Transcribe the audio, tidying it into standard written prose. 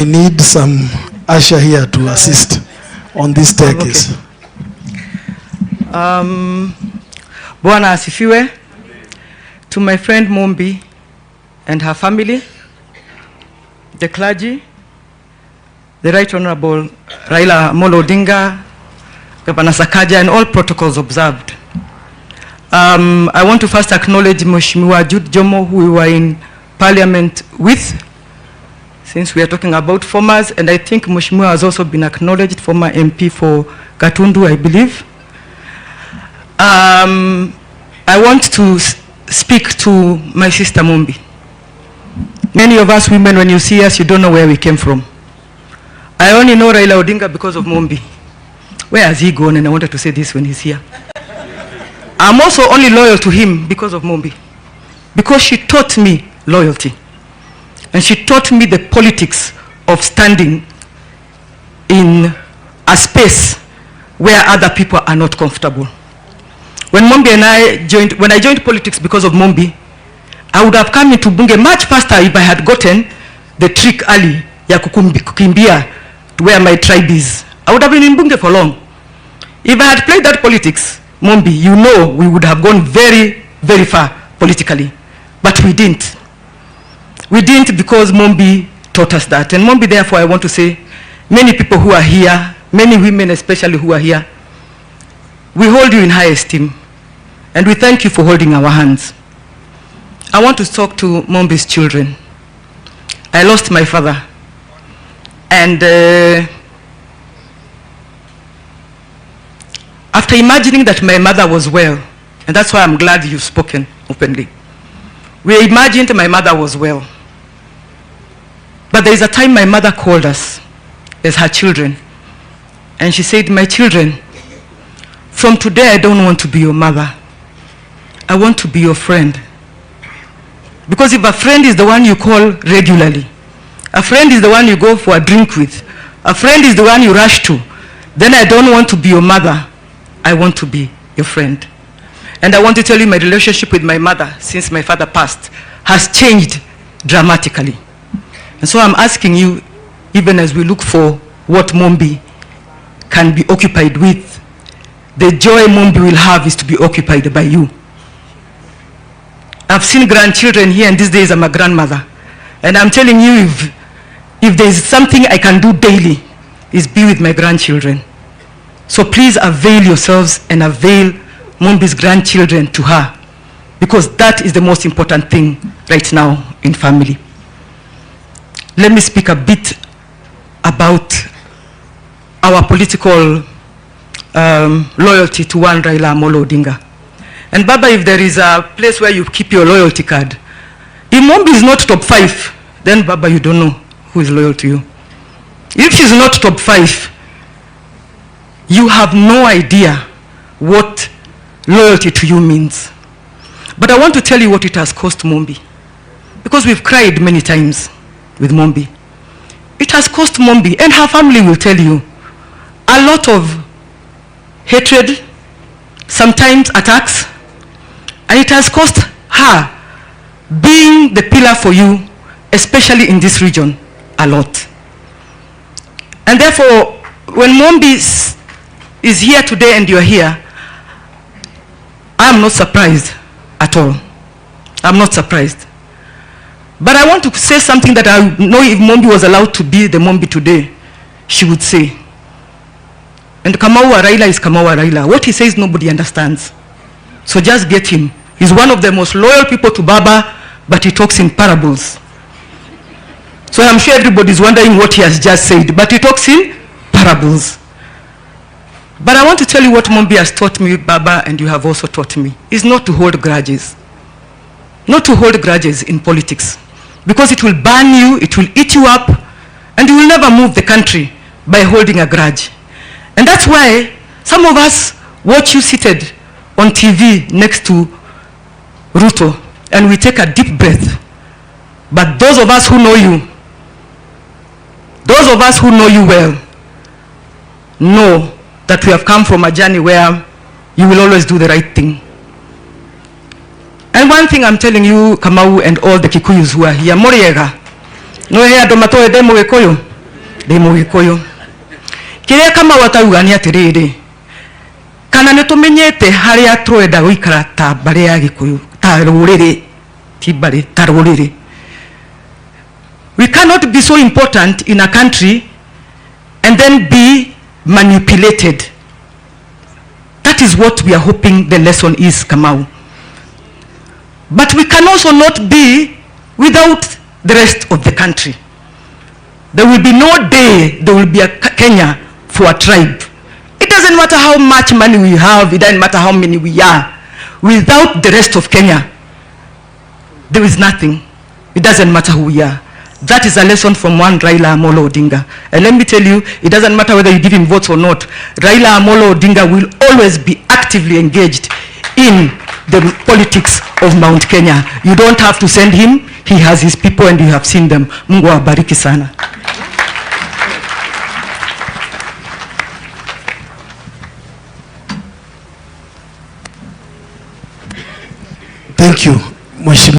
We need some usher here to assist on this staircase. Bwana asifiwe. To my friend Mumbi and her family, the clergy, the Right Honorable Raila Odinga, Governor Sakaja, and all protocols observed. I want to first acknowledge Mheshimiwa Jude Jomo, who we were in Parliament with, since we are talking about formers, and I think Mheshimiwa has also been acknowledged, former MP for Gatundu, I believe. I want to speak to my sister Mumbi. Many of us women, when you see us, you don't know where we came from. I only know Raila Odinga because of Mumbi. Where has he gone? And I wanted to say this when he's here. I'm also only loyal to him because of Mumbi. Because she taught me loyalty. And she taught me the politics of standing in a space where other people are not comfortable. When Mumbi and I joined politics because of Mumbi, I would have come into Bunge much faster if I had gotten the trick early ya kukimbia to where my tribe is. I would have been in Bunge for long. If I had played that politics, Mumbi, you know we would have gone very, very far politically. But we didn't. We didn't because Mumbi taught us that. And Mumbi, therefore, I want to say, many people who are here, many women especially who are here, we hold you in high esteem. And we thank you for holding our hands. I want to talk to Mumbi's children. I lost my father. And after imagining that my mother was well, and that's why I'm glad you've spoken openly. We imagined my mother was well. But there is a time my mother called us as her children. And she said, my children, from today I don't want to be your mother. I want to be your friend. Because if a friend is the one you call regularly, a friend is the one you go for a drink with, a friend is the one you rush to, then I don't want to be your mother. I want to be your friend. And I want to tell you my relationship with my mother since my father passed has changed dramatically. And so I'm asking you, even as we look for what Mumbi can be occupied with, the joy Mumbi will have is to be occupied by you. I've seen grandchildren here, and these days I'm a grandmother. And I'm telling you, if there's something I can do daily, is be with my grandchildren. So please avail yourselves and avail Mumbi's grandchildren to her, because that is the most important thing right now in family. Let me speak a bit about our political loyalty to one Raila Odinga. And Baba, if there is a place where you keep your loyalty card, if Mumbi is not top 5, then Baba, you don't know who is loyal to you. If she's not top 5, you have no idea what loyalty to you means. But I want to tell you what it has cost Mumbi. Because we've cried many times with Mumbi. It has cost Mumbi, and her family will tell you, a lot of hatred, sometimes attacks, and it has cost her being the pillar for you, especially in this region, a lot. And therefore, when Mumbi is here today and you're here, I am not surprised at all. I'm not surprised. But I want to say something that I know if Mumbi was allowed to be the Mumbi today, she would say. And Kamau Raila is Kamau Raila. What he says, nobody understands. So just get him. He's one of the most loyal people to Baba, but he talks in parables. So I'm sure everybody's wondering what he has just said, but he talks in parables. But I want to tell you what Mumbi has taught me, Baba, and you have also taught me, is not to hold grudges. Not to hold grudges in politics. Because it will burn you, it will eat you up, and you will never move the country by holding a grudge. And that's why some of us watch you seated on TV next to Ruto, and we take a deep breath. But those of us who know you, those of us who know you well, know that we have come from a journey where you will always do the right thing. And one thing I'm telling you, Kamau, and all the Kikuyus who are here, Moriega, no here domatoe demo Gikuyu. Ndi Mugikuyu. Kiria kama wataugania atiriri. Kana nitumenyete haria twenda guikara ta mbari ya Gikuyu, ta ruriri, ti mbari, ta ruriri. We cannot be so important in a country and then be manipulated. That is what we are hoping the lesson is, Kamau. But we can also not be without the rest of the country. There will be no day there will be a Kenya for a tribe. It doesn't matter how much money we have, it doesn't matter how many we are. Without the rest of Kenya, there is nothing. It doesn't matter who we are. That is a lesson from one Raila Amolo Odinga. And let me tell you, it doesn't matter whether you give him votes or not. Raila Amolo Odinga will always be actively engaged in the politics of Mount Kenya. You don't have to send him. He has his people and you have seen them. Mungu awabariki sana. Thank you, Mheshimiwa.